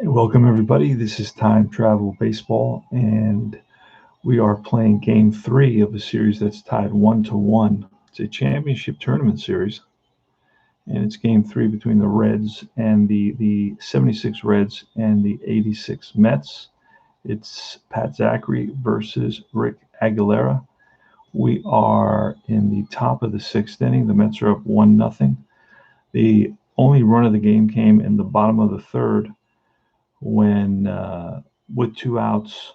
Hey, welcome everybody. This is Time Travel Baseball, and we are playing Game 3 of a series that's tied 1-1. It's a championship tournament series, and it's Game 3 between the Reds and the 76 Reds and the 86 Mets. It's Pat Zachary versus Rick Aguilera. We are in the top of the sixth inning. The Mets are up 1-0. The only run of the game came in the bottom of the third, when with 2 outs,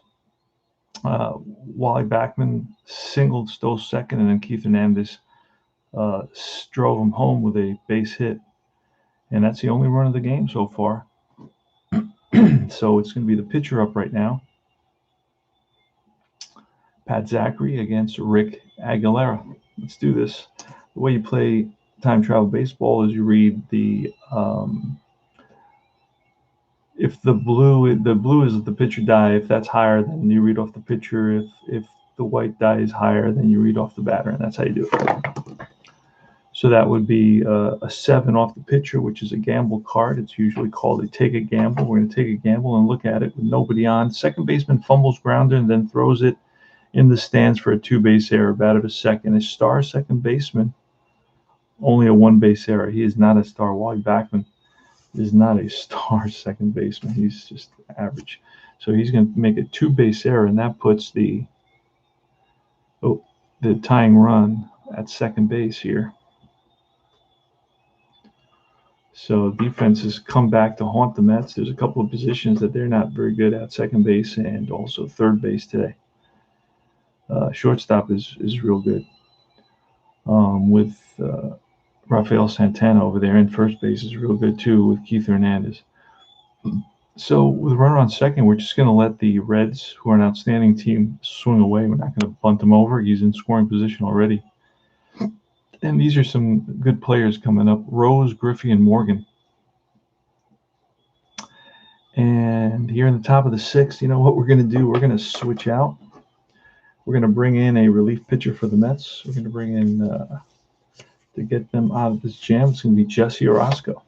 Wally Backman singled, stole second, and then Keith Hernandez drove him home with a base hit. And that's the only run of the game so far. So it's going to be the pitcher up right now, Pat Zachary against Rick Aguilera. Let's do this. The way you play Time Travel Baseball is you read the if the blue is the pitcher die. If that's higher, then you read off the pitcher. If the white die is higher, then you read off the batter, and that's how you do it. So that would be a 7 off the pitcher, which is a gamble card. It's usually called a take a gamble. We're going to take a gamble and look at it with nobody on. Second baseman fumbles grounder and then throws it in the stands for a 2-base error. Batter to second. A star second baseman, only a 1-base error. He is not a star. Wally Backman is not a star second baseman. He's just average. So he's going to make a 2-base error, and that puts the tying run at second base here. So defenses come back to haunt the Mets. There's a couple of positions that they're not very good at, second base and also third base today. Shortstop is real good, with Rafael Santana over there, and first base is real good too with Keith Hernandez. So with a runner on second, we're just going to let the Reds, who are an outstanding team, swing away. We're not going to bunt him over. He's in scoring position already. And these are some good players coming up: Rose, Griffey, and Morgan. And here in the top of the sixth, you know what we're going to do? We're going to switch out. We're going to bring in a relief pitcher for the Mets. We're going to bring in, to get them out of this jam, it's going to be Jesse Orosco.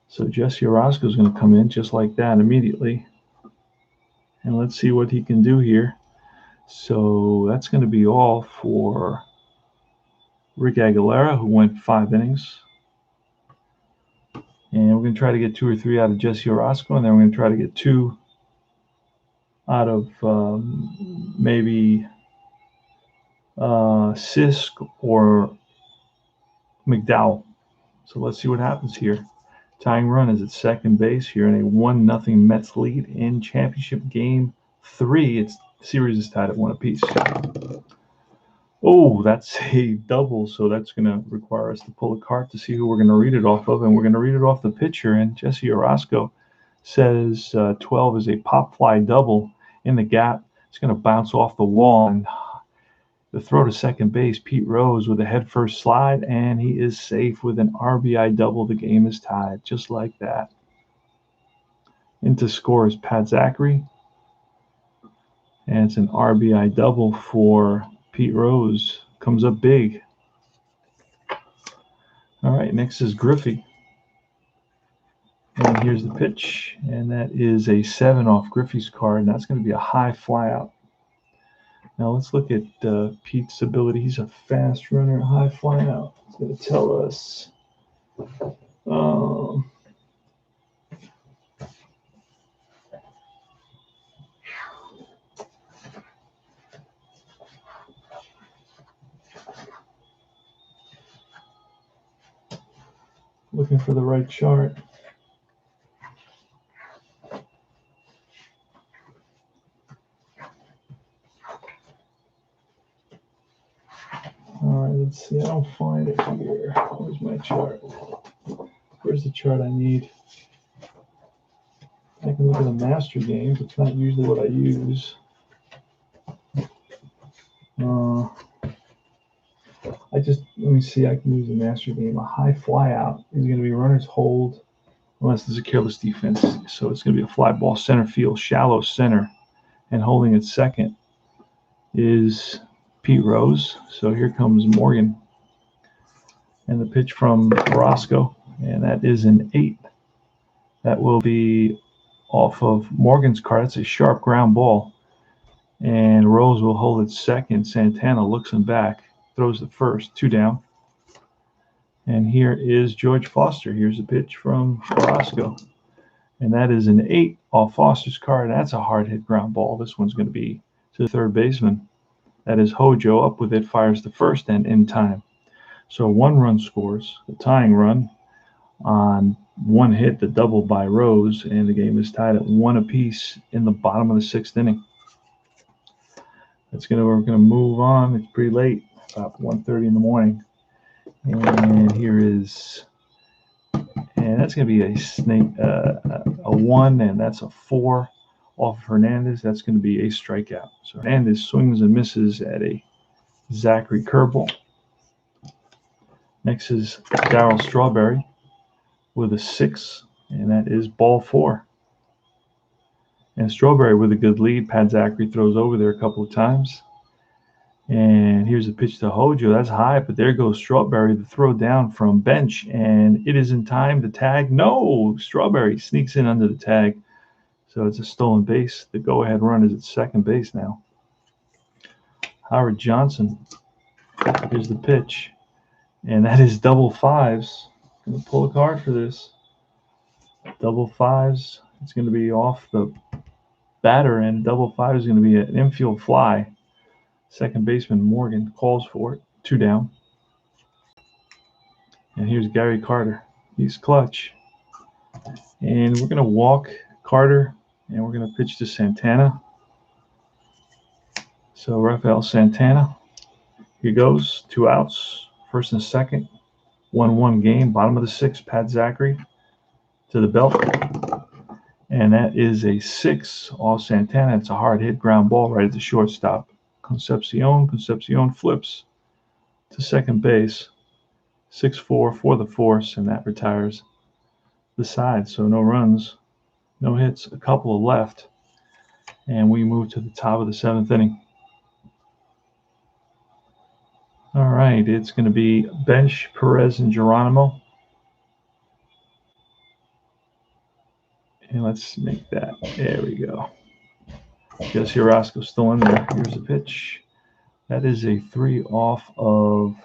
So Jesse Orosco is going to come in just like that immediately. And let's see what he can do here. So that's going to be all for Rick Aguilera, who went 5 innings. And we're going to try to get 2 or 3 out of Jesse Orosco, and then we're going to try to get 2 out of maybe Sisk or McDowell. So let's see what happens here. Tying run is at second base here in a 1-0 Mets lead in championship game 3. The series is tied at 1 apiece. Oh, that's a double, so that's going to require us to pull a card to see who we're going to read it off of, and we're going to read it off the pitcher. And Jesse Orosco says 12 is a pop fly double in the gap. It's going to bounce off the wall, and the throw to second base, Pete Rose with a head-first slide, and he is safe with an RBI double. The game is tied, just like that. In to score is Pat Zachary, and it's an RBI double for Pete Rose. Comes up big. All right, next is Griffey. And here's the pitch, and that is a 7 off Griffey's card, and that's going to be a high fly out. Now let's look at Pete's ability. He's a fast runner, high fly out. It's going to tell us looking for the right chart. right, let's see. I don't find it here. Where's my chart? Where's the chart I need? I can look at the master game, but it's not usually what I use. Let me see, I can use the master game. A high fly out is going to be runner's hold, unless there's a careless defense. So it's going to be a fly ball center field, shallow center, and holding at second is Pete Rose. So here comes Morgan. And the pitch from Orozco, and that is an 8. That will be off of Morgan's card. It's a sharp ground ball. And Rose will hold it second. Santana looks him back, throws the first, 2 down. And here is George Foster. Here's a pitch from Orozco. And that is an 8 off Foster's card. That's a hard hit ground ball. This one's going to be to the third baseman. That is Hojo. Up with it, fires the first and in time. So 1 run scores, the tying run on 1 hit, the double by Rose, and the game is tied at 1 apiece in the bottom of the 6th inning. We're gonna move on. It's pretty late, about 1:30 in the morning. And that's gonna be a 1, and that's a 4 off of Hernandez. That's gonna be a strikeout. So Hernandez swings and misses at a Zachary curveball. Next is Darryl Strawberry with a 6, and that is ball 4. And Strawberry with a good lead. Pat Zachary throws over there a couple of times. And here's a pitch to Hojo. That's high, but there goes Strawberry, the throw down from bench, and it is in time. The tag, no! Strawberry sneaks in under the tag. So it's a stolen base. The go-ahead run is at second base now. Howard Johnson. Here's the pitch. And that is double 5s. I'm going to pull a card for this. Double 5s. It's going to be off the batter, and double 5 is going to be an infield fly. Second baseman Morgan calls for it. 2 down. And here's Gary Carter. He's clutch. And we're going to walk Carter, and we're going to pitch to Santana. So Rafael Santana. Here goes. 2 outs. First and second. 1-1 game. Bottom of the 6th. Pat Zachary to the belt. And that is a 6 off Santana. It's a hard hit ground ball right at the shortstop. Concepcion flips to second base. 6-4 for the force, and that retires the side. So no runs, no hits, a couple left. And we move to the top of the 7th inning. All right, it's going to be bench, Perez, and Geronimo. And let's make that. There we go. Guess Orozco's still in there. Here's a pitch. That is a 3 off of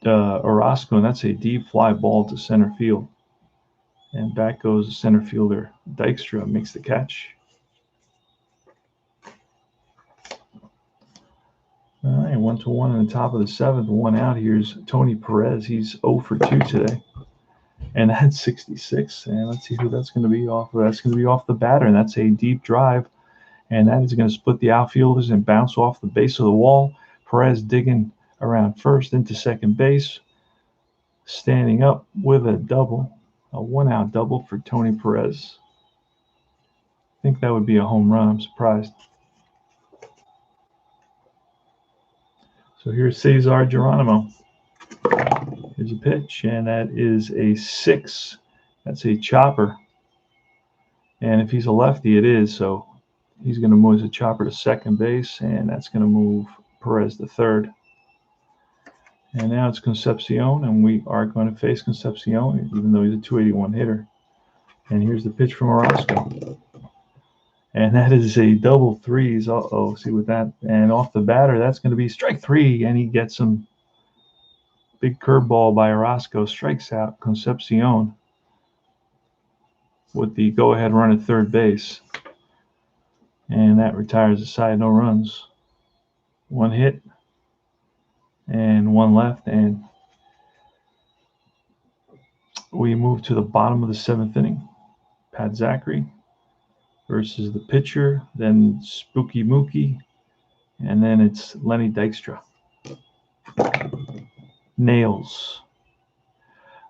Orozco, and that's a deep fly ball to center field. And back goes the center fielder. Dykstra makes the catch. All right, 1-1 in the top of the 7th. 1 out. Here's Tony Perez. He's 0 for 2 today. And that's 66. And let's see who that's going to be off of. That's going to be off the batter, and that's a deep drive. And that is going to split the outfielders and bounce off the base of the wall. Perez digging around first into second base. Standing up with a double. A 1-out double for Tony Perez. I think that would be a home run. I'm surprised. So here's Cesar Geronimo. Here's a pitch, and that is a 6. That's a chopper. And if he's a lefty, it is. So he's going to move the chopper to second base, and that's going to move Perez to third. And now it's Concepcion, and we are going to face Concepcion, even though he's a 281 hitter. And here's the pitch from Orozco. And that is a double 3s. Uh-oh, see with that. And off the batter, that's going to be strike 3, and he gets him. Big curveball by Orozco, strikes out Concepcion with the go-ahead run at third base. And that retires the side, no runs. 1 hit and 1 left, and we move to the bottom of the 7th inning. Pat Zachary versus the pitcher, then Spooky Mookie, and then it's Lenny Dykstra. Nails.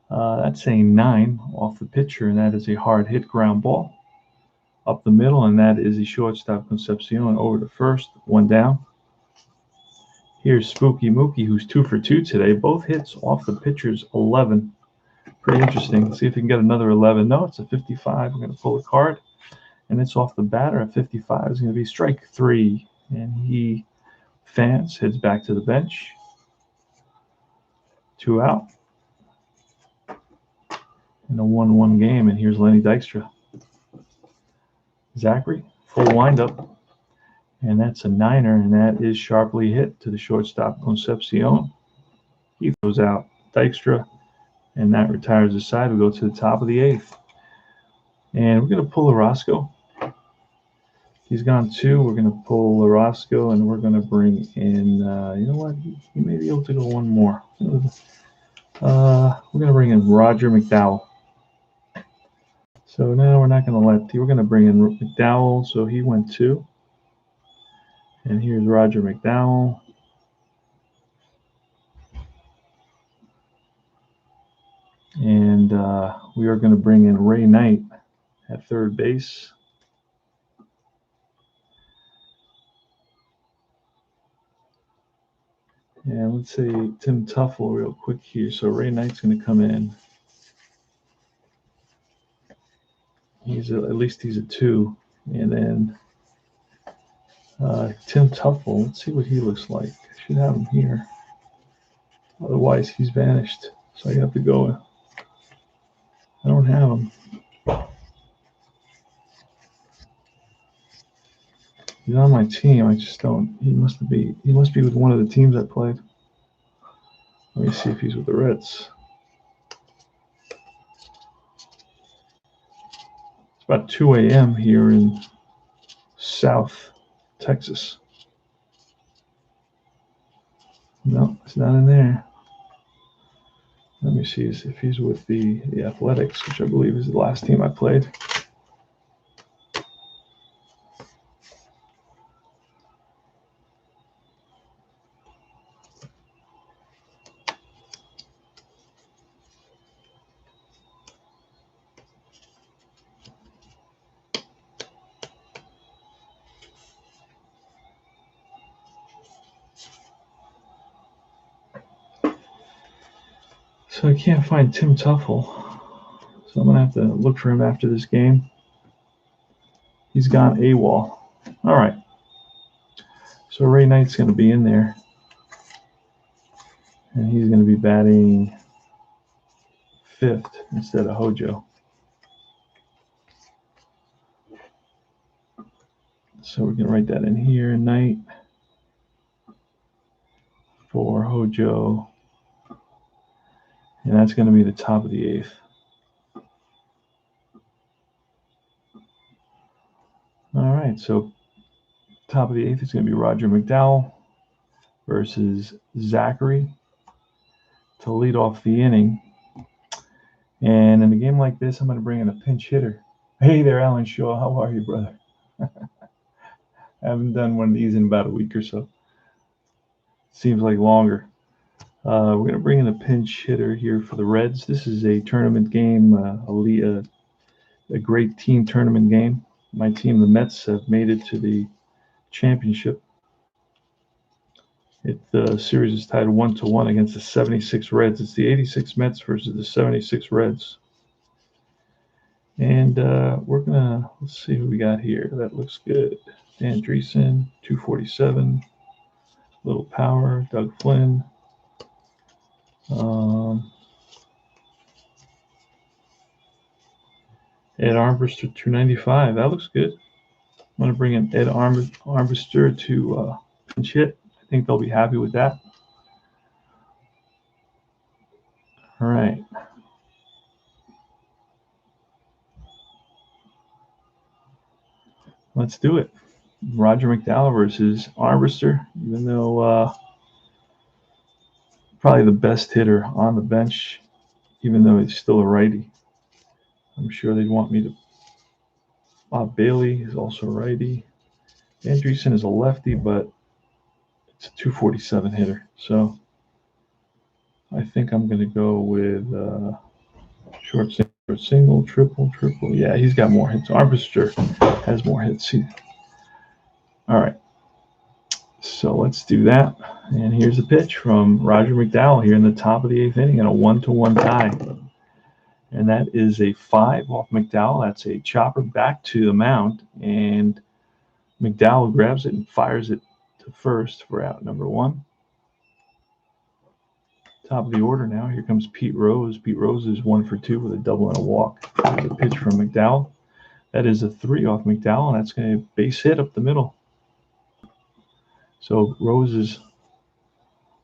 That's a 9 off the pitcher, and that is a hard hit ground ball up the middle, and that is the shortstop Concepcion over to first, 1 down. Here's Spooky Mookie, who's 2 for 2 today. Both hits off the pitcher's 11. Pretty interesting. Let's see if we can get another 11. No, it's a 55. We're going to pull a card, and it's off the batter. A 55 is going to be strike 3, and he fans, heads back to the bench. 2 out. In a 1-1 game, and here's Lenny Dykstra. Zachary, full windup, and that's a 9er, and that is sharply hit to the shortstop Concepcion. He throws out Dykstra, and that retires the side. We go to the top of the 8th, and we're going to pull Orozco. He's gone 2. We're going to pull Orozco, and we're going to bring in, you know what, he may be able to go 1 more. We're going to bring in Roger McDowell. So now we're not going to we're going to bring in McDowell, so he went 2. And here's Roger McDowell. And we are going to bring in Ray Knight at third base. And let's say Tim Tuffle real quick here. So Ray Knight's going to come in. At least he's a 2. And then Tim Tuffle, let's see what he looks like. I should have him here. Otherwise, he's vanished. So I have to go. I don't have him. He's on my team. I just don't. He must be with one of the teams I played. Let me see if he's with the Reds. It's about 2 a.m. here in South Texas. No, it's not in there. Let me see if he's with the Athletics, which I believe is the last team I played. So I can't find Tim Tuffle, so I'm going to have to look for him after this game. He's gone AWOL. All right. So Ray Knight's going to be in there, and he's going to be batting 5th instead of Hojo. So we're going to write that in here, Knight for Hojo. And that's going to be the top of the 8th. All right, so top of the 8th is going to be Roger McDowell versus Zachary to lead off the inning. And in a game like this, I'm going to bring in a pinch hitter. Hey there, Alan Shaw. How are you, brother? I haven't done one of these in about a week or so. Seems like longer. We're going to bring in a pinch hitter here for the Reds. This is a tournament game, a great team tournament game. My team, the Mets, have made it to the championship. The series is tied 1-1 against the 76 Reds. It's the 86 Mets versus the 76 Reds. And let's see who we got here. That looks good. Dan Dreesen, 247. Little power, Doug Flynn. Ed Armister, 295. That looks good. I'm going to bring in Ed Armister to pinch hit. I think they'll be happy with that. All right. Let's do it. Roger McDowell versus Armister, even though probably the best hitter on the bench, even though he's still a righty. I'm sure they'd want me to. Bob Bailey is also a righty. Andreessen is a lefty, but it's a 247 hitter. So I think I'm going to go with short single, triple. Yeah, he's got more hits. Armister has more hits. All right. So let's do that. And here's a pitch from Roger Mcdowell here in the top of the 8th inning in a 1-1 tie. And that is a 5 off McDowell. That's a chopper back to the mound. And McDowell grabs it and fires it to first for out number 1. Top of the order now. Here comes Pete Rose. Pete Rose is 1 for 2 with a double and a walk. There's a pitch from McDowell. That is a 3 off McDowell, and that's going to base hit up the middle. So Rose is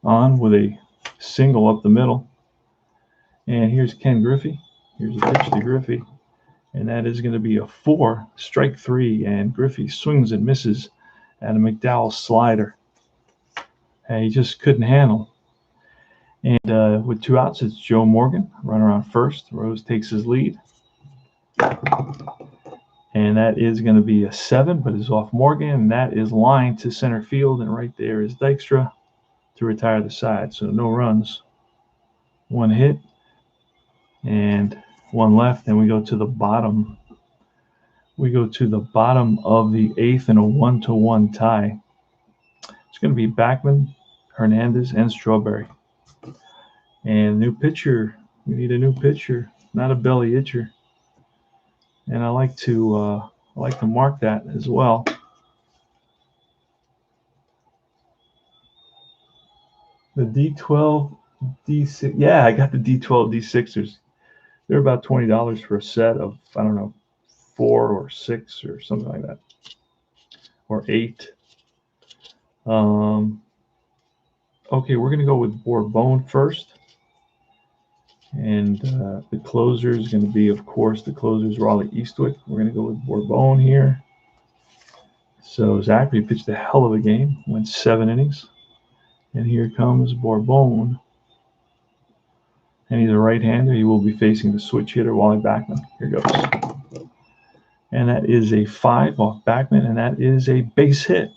on with a single up the middle. And here's Ken Griffey. Here's a pitch to Griffey. And that is going to be a 4, strike 3. And Griffey swings and misses at a McDowell slider. And he just couldn't handle. And with 2 outs, it's Joe Morgan, runner on first. Rose takes his lead. And that is going to be a 7, but is off Morgan. And that is lined to center field. And right there is Dykstra to retire the side. So no runs, 1 hit, and 1 left. And we go to the bottom. We go to the bottom of the 8th in a 1-1 tie. It's going to be Backman, Hernandez, and Strawberry. And new pitcher. We need a new pitcher, not a belly itcher. And I like to mark that as well. The D12, D6. Yeah, I got the D12, D6ers. They're about $20 for a set of, I don't know, 4 or 6 or something like that, or 8. Okay, we're gonna go with Bourbon first. And the closer is going to be, of course, the closer is Raleigh Eastwick. We're going to go with Bourbon here. So Zachary pitched a hell of a game, went 7 innings. And here comes Bourbon. And he's a right-hander. He will be facing the switch hitter, Wally Backman. Here goes. And that is a 5 off Backman, and that is a base hit.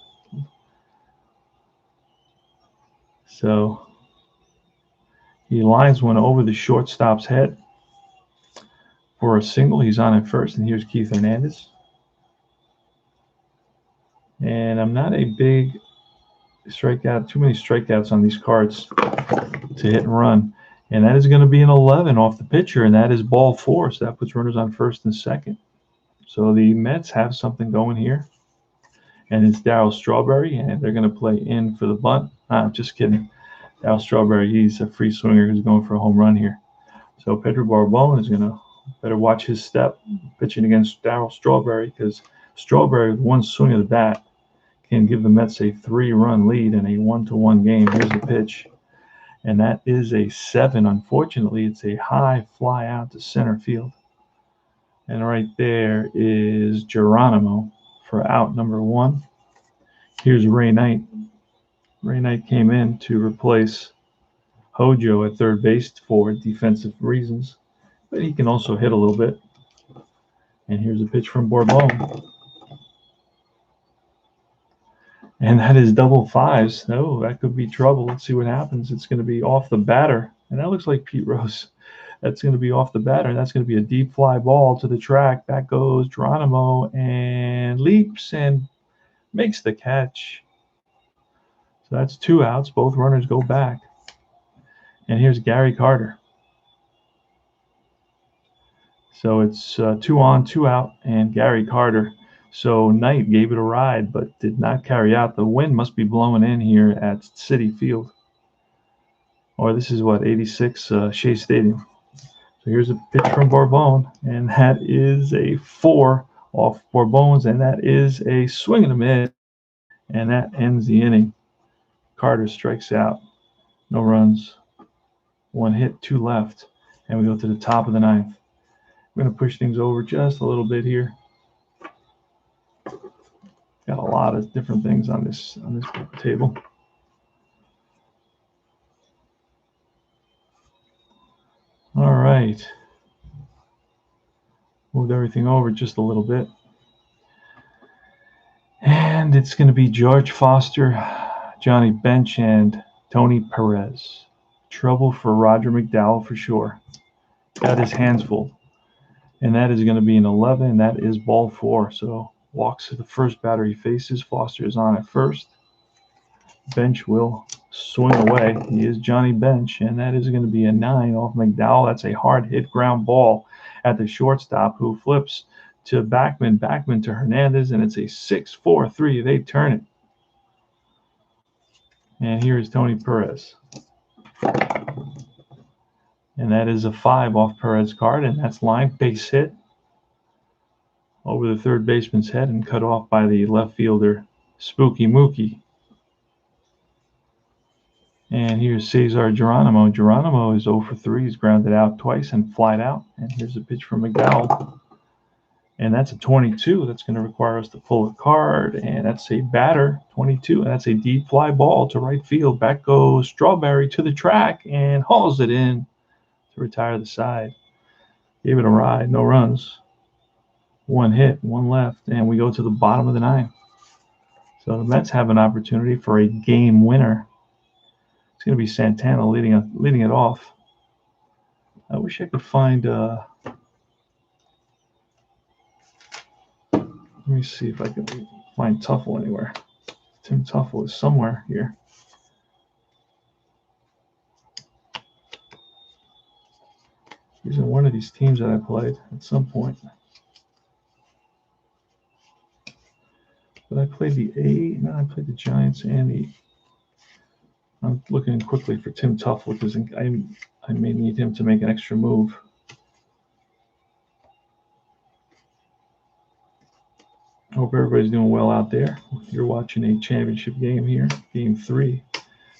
So he lines one over the shortstop's head for a single. He's on at first, and here's Keith Hernandez. And I'm not a big strikeout, too many strikeouts on these cards to hit and run. And that is going to be an 11 off the pitcher, and that is ball 4. So that puts runners on first and second. So the Mets have something going here. And it's Darryl Strawberry, and they're going to play in for the bunt. I'm just kidding. Darryl Strawberry, he's a free swinger who's going for a home run here. So Pedro Bourbon is going to better watch his step pitching against Darryl Strawberry, because Strawberry, with 1 swing of the bat, can give the Mets a 3-run lead in a 1-1 game. Here's the pitch. And that is a 7. Unfortunately, it's a high fly out to center field. And right there is Geronimo for out number 1. Here's Ray Knight. Ray Knight came in to replace Hojo at third base for defensive reasons, but he can also hit a little bit. And here's a pitch from Bourbon. And that is double 5s. Oh, that could be trouble. Let's see what happens. It's going to be off the batter. And that looks like Pete Rose. That's going to be off the batter. And that's going to be a deep fly ball to the track. Back goes Geronimo and leaps and makes the catch. So that's 2 outs. Both runners go back. And here's Gary Carter. So it's 2 on, 2 out, and Gary Carter. So Knight gave it a ride, but did not carry out. The wind must be blowing in here at Citi Field. Or this is what, 86 Shea Stadium. So here's a pitch from Bourbon, and that is a 4 off Bourbon's, and that is a swing and a miss. And that ends the inning. Carter strikes out. No runs. 1 hit, 2 left. And we go to the top of the 9th. I'm going to push things over just a little bit here. Got a lot of different things on this table. All right. Moved everything over just a little bit. And it's going to be George Foster, Johnny Bench, and Tony Perez. Trouble for Roger Mcdowell for sure. Got his hands full. And that is going to be an 11. That is ball 4. So walks to the first batter he faces. Foster is on at first. Bench will swing away. He is Johnny Bench, and that is going to be a 9 off Mcdowell. That's a hard hit ground ball at the shortstop, who flips to Backman. Backman to Hernandez, and it's a 6-4-3. They turn it. And here is Tony Perez. And that is a 5 off Perez's card, and that's line base hit over the third baseman's head and cut off by the left fielder, Spooky Mookie. And here's Cesar Geronimo. Geronimo is 0 for 3. He's grounded out twice and flied out. And here's a pitch from Mcdowell. And that's a 22. That's going to require us to pull a card. And that's a batter, 22. And that's a deep fly ball to right field. Back goes Strawberry to the track and hauls it in to retire the side. Gave it a ride. No runs. 1 hit, 1 left. And we go to the bottom of the 9. So the Mets have an opportunity for a game winner. It's going to be Santana leading it off. I wish I could find. Let me see if I can find Tuffle anywhere. Tim Tuffle is somewhere here. He's in one of these teams that I played at some point. But I played the A. No, I played the Giants and the. I'm looking quickly for Tim Tuffle because I may need him to make an extra move. Hope everybody's doing well out there. You're watching a championship game here, Game 3.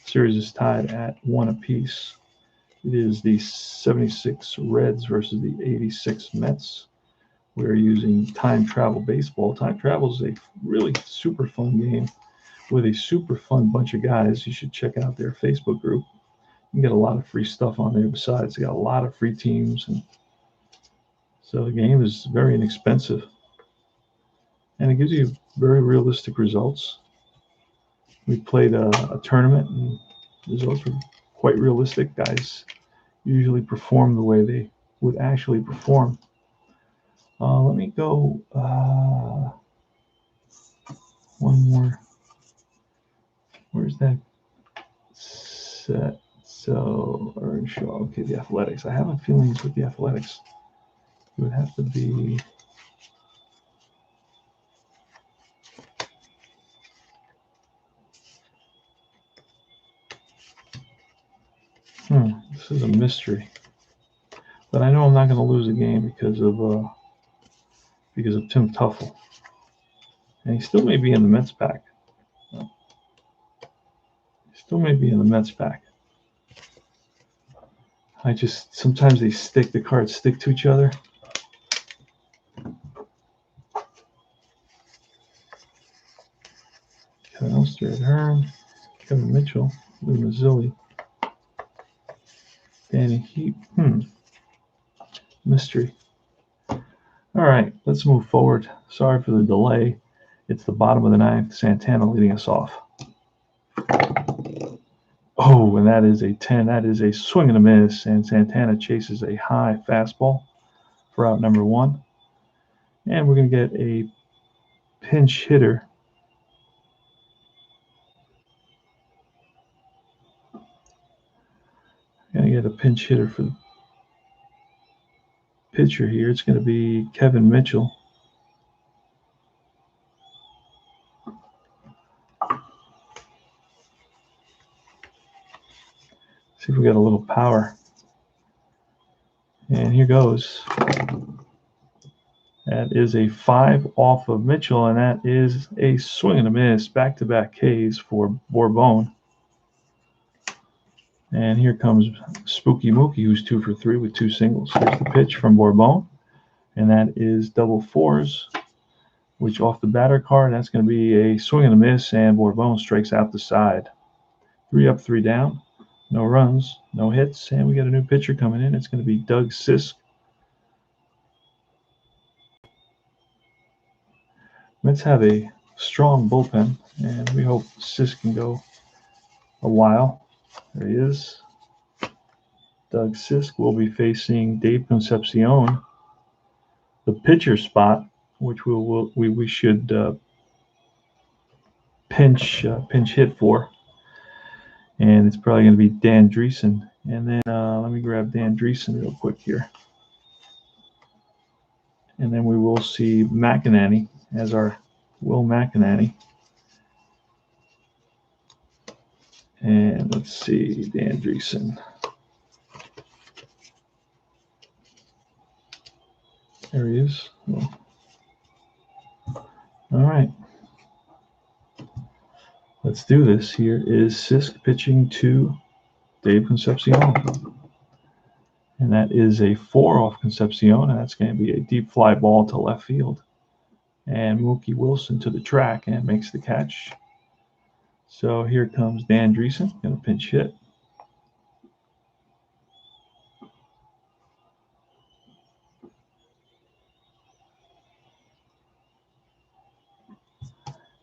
Series is tied at 1 apiece. It is the 76 Reds versus the 86 Mets. We're using time travel baseball. Time travel is a really super fun game with a super fun bunch of guys. You should check out their Facebook group. You can get a lot of free stuff on there besides. They got a lot of free teams. And so the game is very inexpensive. And it gives you very realistic results. We played a tournament, and the results were quite realistic. Guys usually perform the way they would actually perform. Let me go one more. Where's that set? So, Earnshaw. Okay, the Athletics. I have a feeling it's with the Athletics. It would have to be. This is a mystery. But I know I'm not going to lose a game because of Tim Tuffle. And he still may be in the Mets pack. Sometimes the cards stick to each other. Kevin Elster at Hearn, Kevin Mitchell, Lee Mazzilli, Danny Heap. Mystery. All right, let's move forward. Sorry for the delay. It's the bottom of the 9th. Santana leading us off. Oh, and that is a 10. That is a swing and a miss, and Santana chases a high fastball for out number 1. And we're going to get a pinch hitter. Going to get a pinch hitter for the pitcher here. It's going to be Kevin Mitchell. See if we got a little power. And here goes. That is a 5 off of Mitchell, and that is a swing and a miss. Back-to-back Ks for Bourbon. And here comes Spooky Mookie, who's 2 for 3 with 2 singles. Here's the pitch from Bourbon, and that is double 4s, which off the batter card, that's going to be a swing and a miss, and Bourbon strikes out the side. 3 up, 3 down. No runs, no hits, and we got a new pitcher coming in. It's going to be Doug Sisk. Mets have a strong bullpen, and we hope Sisk can go a while. There he is. Doug Sisk will be facing Dave Concepcion, the pitcher spot, which we should pinch hit for, and it's probably going to be Dan Dreesen. And then let me grab Dan Dreesen real quick here, and then we will see McInerney as our Will McInerney. And let's see, Dan Dreesen. There he is. All right. Let's do this. Here is Sisk pitching to Dave Concepcion. And that is a 4 off Concepcion, and that's going to be a deep fly ball to left field. And Mookie Wilson to the track and makes the catch. So here comes Dan Dreesen, going to pinch hit.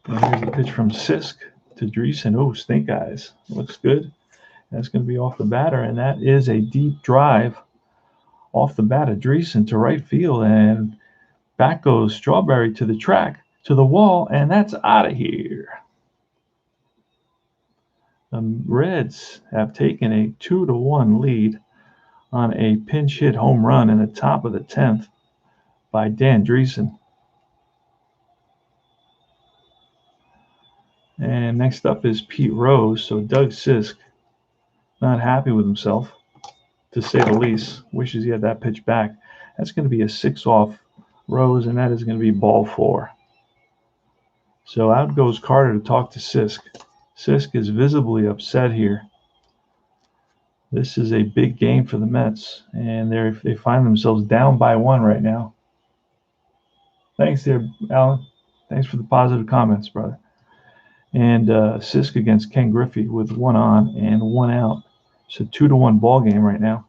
And here's a pitch from Sisk to Dreesen. Oh, snake eyes. Looks good. That's going to be off the batter, and that is a deep drive off the bat of Dreesen to right field, and back goes Strawberry to the track, to the wall, and that's out of here. The Reds have taken a 2-1 lead on a pinch hit home run in the top of the 10th by Dan Dreesen. And next up is Pete Rose. So Doug Sisk, not happy with himself, to say the least. Wishes he had that pitch back. That's going to be a 6 off Rose, and that is going to be ball 4. So out goes Carter to talk to Sisk. Sisk is visibly upset here. This is a big game for the Mets, and they find themselves down by 1 right now. Thanks there, Alan. Thanks for the positive comments, brother. And Sisk against Ken Griffey with 1 on and 1 out. It's a 2-1 ball game right now.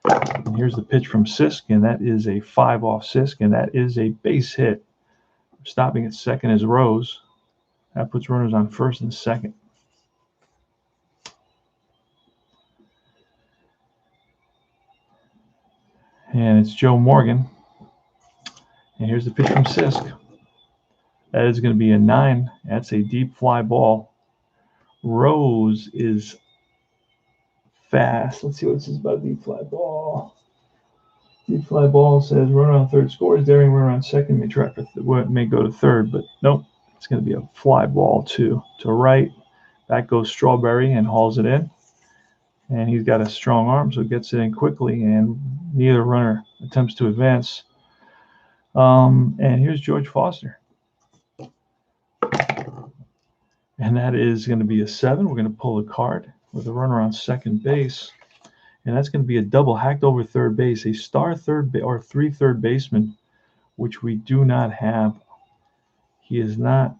And here's the pitch from Sisk, and that is a 5 off Sisk, and that is a base hit. Stopping at second is Rose. That puts runners on first and second. And it's Joe Morgan. And here's the pitch from Sisk. That is going to be a 9. That's a deep fly ball. Rose is fast. Let's see what it says about deep fly ball. Deep fly ball says runner on third scores. Daring runner on second may go to third, but nope. It's going to be a fly ball to right. Back goes Strawberry and hauls it in. And he's got a strong arm, so gets it in quickly, and neither runner attempts to advance. And here's George Foster. And that is going to be a 7. We're going to pull a card with a runner on second base. And that's going to be a double hacked over third base, a star or 3 third baseman, which we do not have. He is not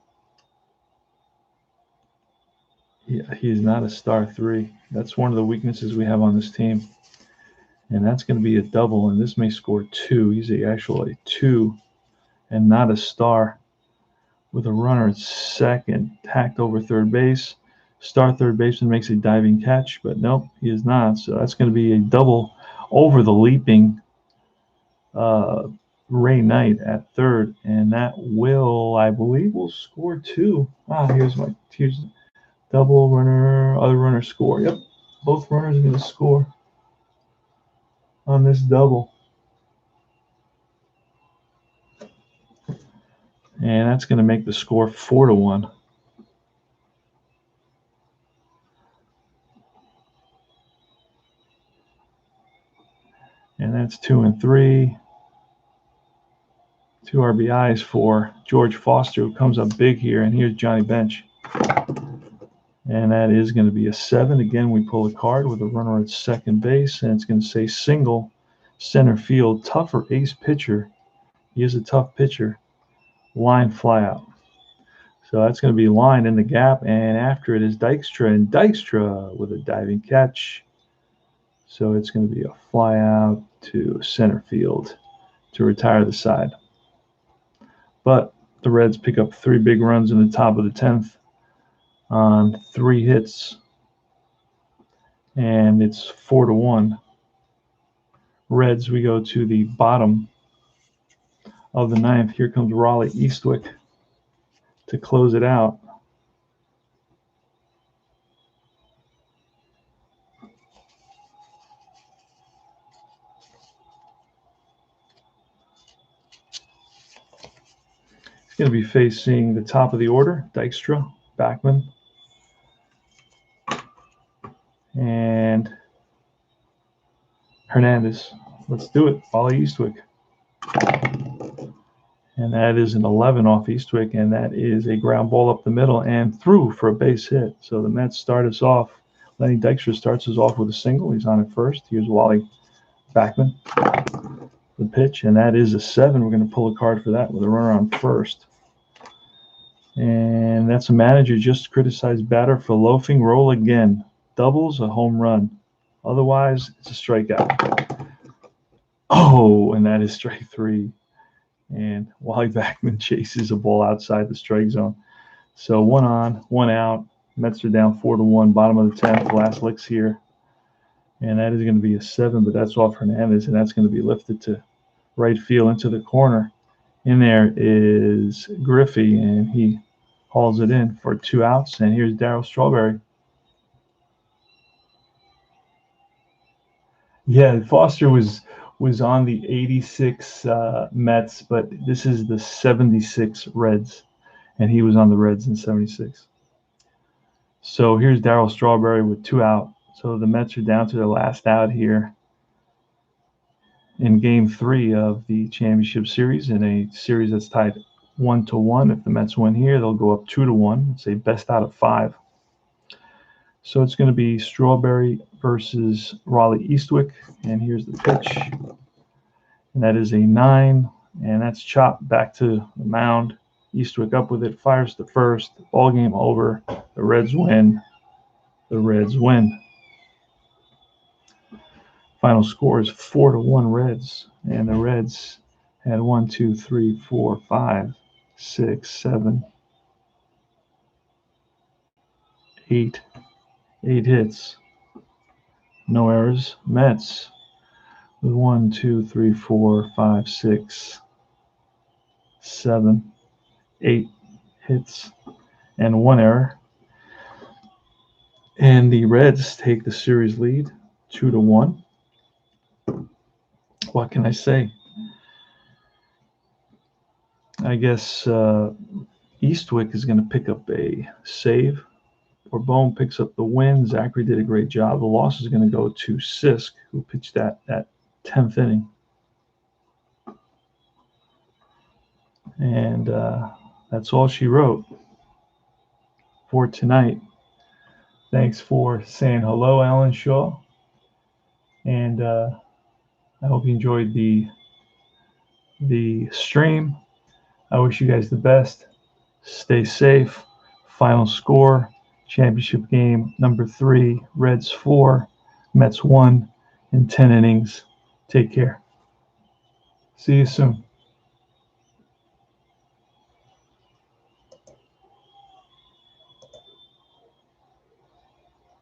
a star 3. That's one of the weaknesses we have on this team. And that's going to be a double, and this may score 2. He's actually a 2 and not a star, with a runner at second, hacked over third base. Star third baseman makes a diving catch, but nope, he is not. So that's going to be a double over the leaping Ray Knight at third, and that I believe, will score 2. Here's double runner, other runner score. Yep, both runners are going to score on this double. And that's going to make the score 4-1. And that's 2 and 3. 2 RBIs for George Foster, who comes up big here. And here's Johnny Bench. And that is going to be a 7. Again, we pull a card with a runner at second base, and it's going to say single center field. Tougher ace pitcher. He is a tough pitcher. Line fly out. So that's going to be line in the gap, and after it is Dykstra, and Dykstra with a diving catch. So it's going to be a fly out to center field to retire the side. But the Reds pick up 3 big runs in the top of the 10th on 3 hits. and it's 4-1. Reds, we go to the bottom of the ninth. Here comes Raleigh Eastwick to close it out. He's going to be facing the top of the order, Dykstra, Backman, and Hernandez. Let's do it. Raleigh Eastwick. And that is an 11 off Eastwick, and that is a ground ball up the middle and through for a base hit. So the Mets start us off. Lenny Dykstra starts us off with a single. He's on at first. Here's Wally Backman, the pitch, and that is a 7. We're going to pull a card for that with a runner on first. And that's a manager just criticized batter for loafing. Roll again. Doubles, a home run. Otherwise, it's a strikeout. Oh, and that is strike 3. And Wally Backman chases a ball outside the strike zone. So 1 on, 1 out. Mets are down 4-1, bottom of the 10th. Last licks here. And that is going to be a 7, but that's off Hernandez, and that's going to be lifted to right field into the corner. In there is Griffey, and he hauls it in for 2 outs. And here's Darryl Strawberry. Yeah, Foster was on the 86 Mets, but this is the 76 Reds, and he was on the Reds in 76. So here's Darryl Strawberry with 2 out. So the Mets are down to their last out here in Game 3 of the championship series, in a series that's tied 1-1. If the Mets win here, they'll go up 2-1. It's a best out of 5. So it's going to be Strawberry versus Raleigh Eastwick, and here's the pitch. And that is a 9, and that's chopped back to the mound. Eastwick up with it, fires to first. Ball game over. The Reds win. The Reds win. Final score is 4-1 Reds, and the Reds had 1, 2, 3, 4, 5, 6, 7, 8 hits. No errors. Mets with 1, 2, 3, 4, 5, 6, 7, 8 hits and 1 error. And the Reds take the series lead 2-1. What can I say? I guess Eastwick is going to pick up a save, or Bone picks up the win. Zachary did a great job. The loss is going to go to Sisk, who pitched that 10th inning. And that's all she wrote for tonight. Thanks for saying hello, Alan Shaw. And I hope you enjoyed the stream. I wish you guys the best. Stay safe. Final score, championship game number 3, Reds 4, Mets 1 in 10 innings. Take care. See you soon.